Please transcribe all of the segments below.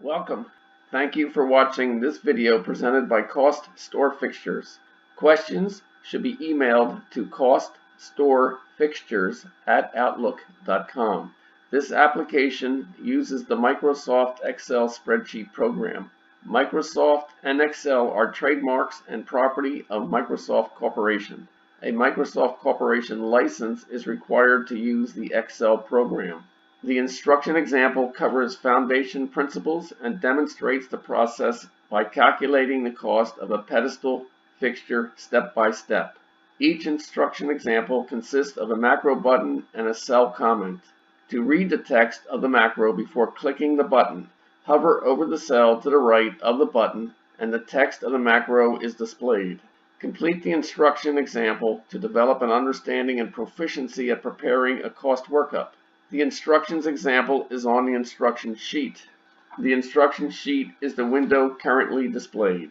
Welcome. Thank you for watching this video presented by CostStoreFixtures. Questions should be emailed to CostStoreFixtures@outlook.com. This application uses the Microsoft Excel spreadsheet program. Microsoft and Excel are trademarks and property of Microsoft Corporation. A Microsoft Corporation license is required to use the Excel program. The instruction example covers foundation principles and demonstrates the process by calculating the cost of a pedestal fixture step by step. Each instruction example consists of a macro button and a cell comment. To read the text of the macro before clicking the button, hover over the cell to the right of the button and the text of the macro is displayed. Complete the instruction example to develop an understanding and proficiency at preparing a cost workup. The instructions example is on the instruction sheet. The instruction sheet is the window currently displayed.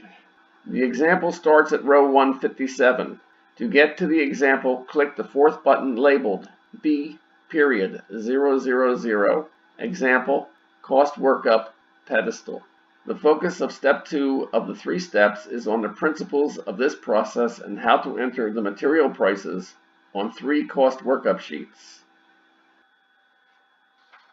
The example starts at row 157. To get to the example, click the fourth button labeled B.000 Example Cost Workup Pedestal. The focus of step 2 of the 3 steps is on the principles of this process and how to enter the material prices on 3 cost workup sheets.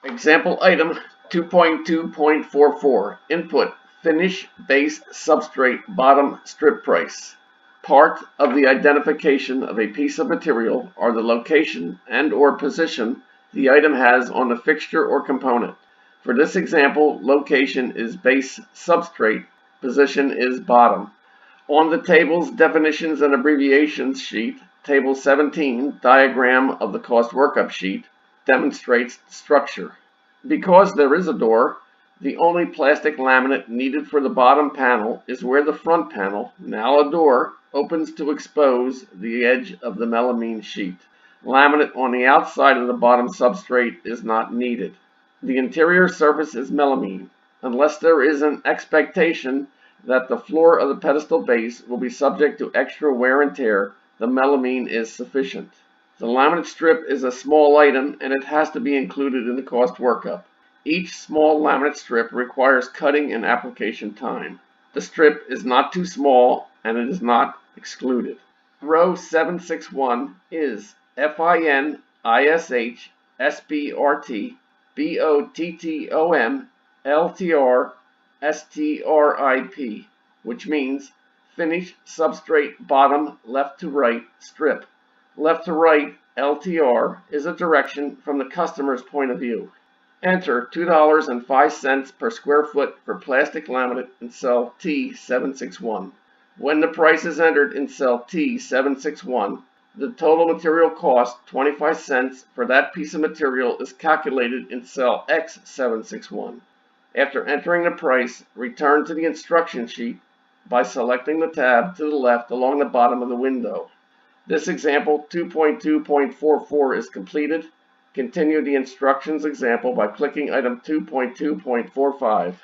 Example item 2.2.44 Input Finish Base Substrate Bottom Strip Price. Part of the identification of a piece of material are the location and/or position the item has on the fixture or component. For this example, location is base substrate, position is bottom. On the table's definitions and abbreviations sheet, Table 17, diagram of the cost workup sheet, demonstrates the structure. Because there is a door, the only plastic laminate needed for the bottom panel is where the front panel, now a door, opens to expose the edge of the melamine sheet. Laminate on the outside of the bottom substrate is not needed. The interior surface is melamine. Unless there is an expectation that the floor of the pedestal base will be subject to extra wear and tear, the melamine is sufficient. The laminate strip is a small item and it has to be included in the cost workup. Each small laminate strip requires cutting and application time. The strip is not too small and it is not excluded. Row 761 is FINISH SBRT BOTTOM LTR STRIP, which means finish substrate bottom left to right strip. Left to right LTR is a direction from the customer's point of view. Enter $2.05 per square foot for plastic laminate in cell T761. When the price is entered in cell T761, the total material cost, 25 cents, for that piece of material is calculated in cell X761. After entering the price, return to the instruction sheet by selecting the tab to the left along the bottom of the window. This example 2.2.44 is completed. Continue the instructions example by clicking item 2.2.45.